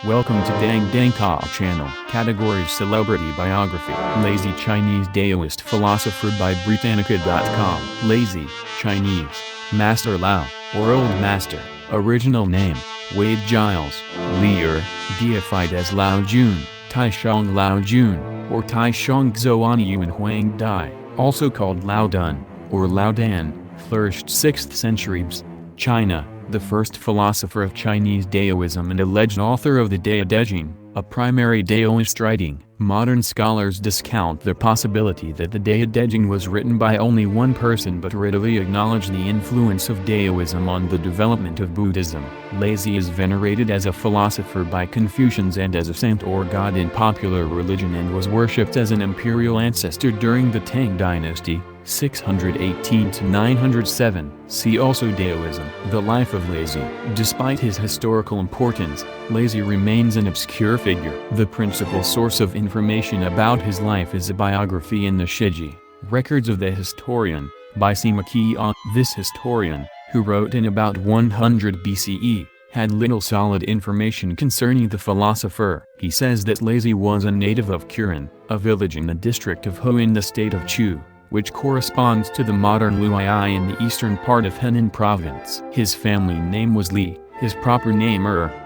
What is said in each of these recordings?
Welcome to Dang Dang Ka channel. Categories: Celebrity Biography. Lazy Chinese Daoist Philosopher by Britannica.com. Lazy, Chinese, Master Lao, or Old Master. Original name, Wade Giles. Lier, deified as Lao Jun, Taishang Lao Jun, or Taishang Zhuan Yuan Huang Dai, also called Lao Dun, or Lao Dan, flourished 6th century China, the first philosopher of Chinese Daoism and alleged author of the Dao De Jing, a primary Daoist writing. Modern scholars discount the possibility that the Dao De Jing was written by only one person but readily acknowledge the influence of Daoism on the development of Buddhism. Lazy is venerated as a philosopher by Confucians and as a saint or god in popular religion, and was worshipped as an imperial ancestor during the Tang dynasty, 618 to 907. See also Daoism. The life of Lazy. Despite his historical importance, Lazy remains an obscure figure. The principal source of information about his life is a biography in the Shiji, Records of the Historian, by Sima Qian. This historian, who wrote in about 100 BCE, had little solid information concerning the philosopher. He says that Lazy was a native of Quran, a village in the district of Ho in the state of Chu, which corresponds to the modern Luai in the eastern part of Henan province. His family name was Li, his proper name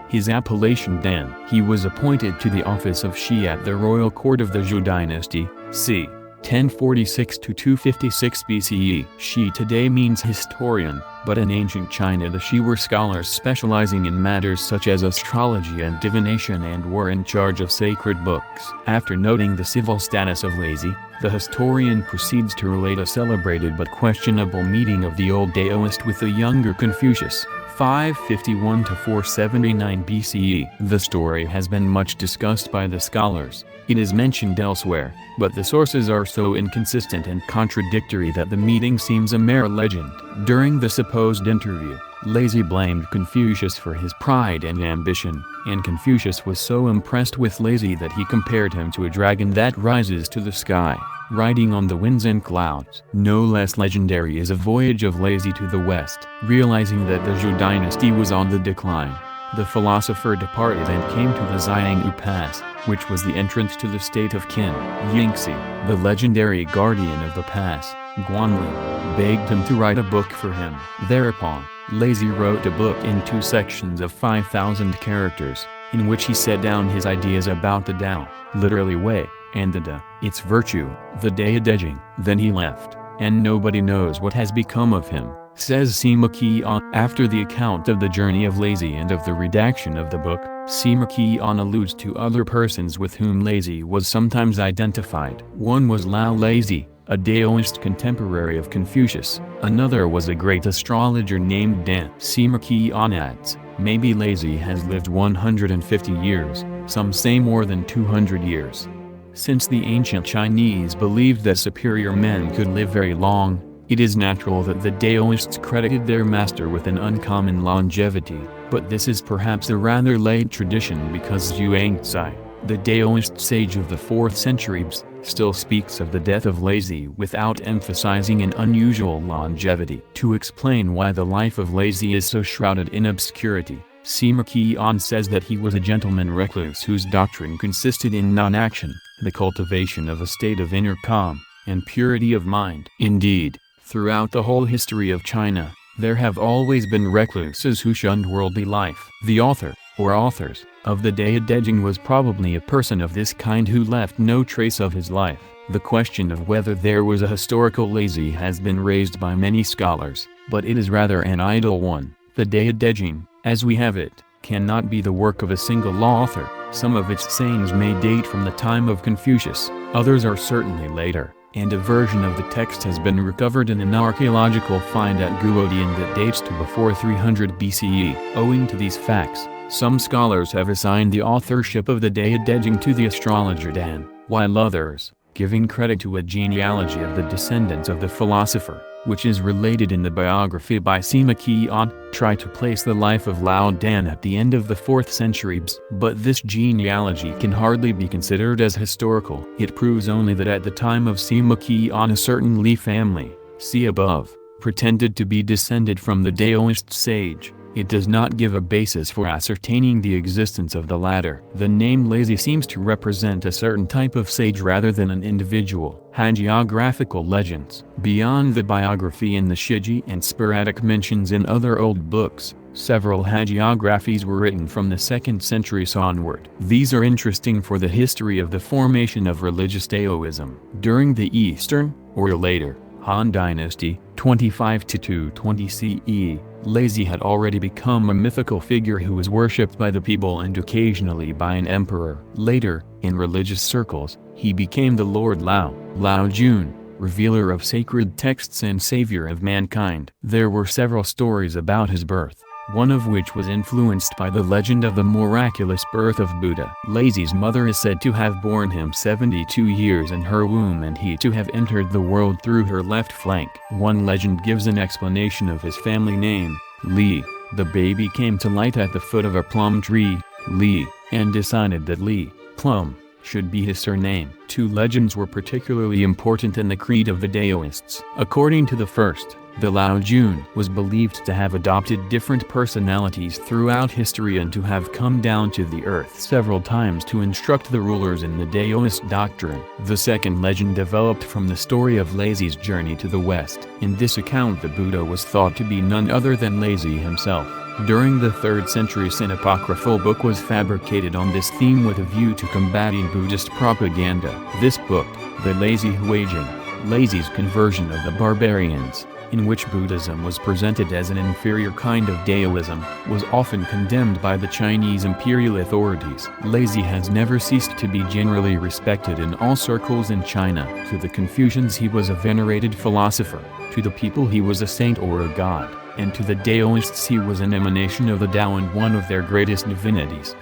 his appellation Dan. He was appointed to the office of Shi at the royal court of the Zhou dynasty, c. 1046 to 256 BCE. Shi today means historian, but in ancient China the Shi were scholars specializing in matters such as astrology and divination and were in charge of sacred books. After noting the civil status of Lazy, the historian proceeds to relate a celebrated but questionable meeting of the old Daoist with the younger Confucius, 551 to 479 BCE. The story has been much discussed by the scholars. It is mentioned elsewhere, but the sources are so inconsistent and contradictory that the meeting seems a mere legend. During the supposed interview, Lazy blamed Confucius for his pride and ambition, and Confucius was so impressed with Lazy that he compared him to a dragon that rises to the sky, riding on the winds and clouds. No less legendary is a voyage of Lazy to the west. Realizing that the Zhou dynasty was on the decline, the philosopher departed and came to the Xiangyu Pass, which was the entrance to the state of Qin. Yingxi, the legendary guardian of the pass, Guanling, begged him to write a book for him. Thereupon, Lazy wrote a book in 2 sections of 5,000 characters, in which he set down his ideas about the Tao, literally way, and the Da, its virtue, the Dao De Jing. Then he left, and nobody knows what has become of him, says Sima Qian. After the account of the journey of Lazy and of the redaction of the book, Sima Qian alludes to other persons with whom Lazy was sometimes identified. One was Lao Lazy, a Daoist contemporary of Confucius. Another was a great astrologer named Dan. Sima Qian adds, maybe Lazy has lived 150 years, some say more than 200 years. Since the ancient Chinese believed that superior men could live very long, it is natural that the Daoists credited their master with an uncommon longevity, but this is perhaps a rather late tradition because Zhuangzi, the Daoist sage of the 4th century, still speaks of the death of Lazy without emphasizing an unusual longevity. To explain why the life of Lazy is so shrouded in obscurity, Sima Qian says that he was a gentleman recluse whose doctrine consisted in non-action, the cultivation of a state of inner calm, and purity of mind. Indeed, throughout the whole history of China, there have always been recluses who shunned worldly life. The author, or authors, of the Dao De Jing was probably a person of this kind who left no trace of his life. The question of whether there was a historical Lazy has been raised by many scholars, but it is rather an idle one. The Dao De Jing, as we have it, cannot be the work of a single author. Some of its sayings may date from the time of Confucius, others are certainly later, and a version of the text has been recovered in an archaeological find at Guodian that dates to before 300 BCE. Owing to these facts, some scholars have assigned the authorship of the Dao De Jing to the astrologer Dan, while others, giving credit to a genealogy of the descendants of the philosopher, which is related in the biography by Sima Qian, try to place the life of Lao Dan at the end of the 4th century, but this genealogy can hardly be considered as historical. It proves only that at the time of Sima Qian a certain Li family, see above, pretended to be descended from the Daoist sage. It does not give a basis for ascertaining the existence of the latter. The name lazy seems to represent a certain type of sage rather than an individual. Hagiographical legends. Beyond the biography in the Shiji and sporadic mentions in other old books, several hagiographies were written from the 2nd century onward. These are interesting for the history of the formation of religious Daoism. During the Eastern, or later, Han Dynasty, 25 to 220 CE, Lazi had already become a mythical figure who was worshipped by the people and occasionally by an emperor. Later, in religious circles, he became the Lord Lao, Lao Jun, revealer of sacred texts and savior of mankind. There were several stories about his birth, one of which was influenced by the legend of the miraculous birth of Buddha. Lazi's mother is said to have borne him 72 years in her womb and he to have entered the world through her left flank. One legend gives an explanation of his family name, Li. The baby came to light at the foot of a plum tree, Li, and decided that Li, plum, should be his surname. Two legends were particularly important in the creed of the Daoists. According to the first, the Lao Jun was believed to have adopted different personalities throughout history and to have come down to the earth several times to instruct the rulers in the Daoist doctrine. The second legend developed from the story of Lazi's journey to the west. In this account the Buddha was thought to be none other than Lazi himself. During the 3rd century an apocryphal book was fabricated on this theme with a view to combating Buddhist propaganda. This book, the Lazi Huijing, Lazi's conversion of the barbarians, in which Buddhism was presented as an inferior kind of Daoism, was often condemned by the Chinese imperial authorities. Lazi has never ceased to be generally respected in all circles in China. To the Confucians he was a venerated philosopher, to the people he was a saint or a god, and to the Daoists he was an emanation of the Tao and one of their greatest divinities.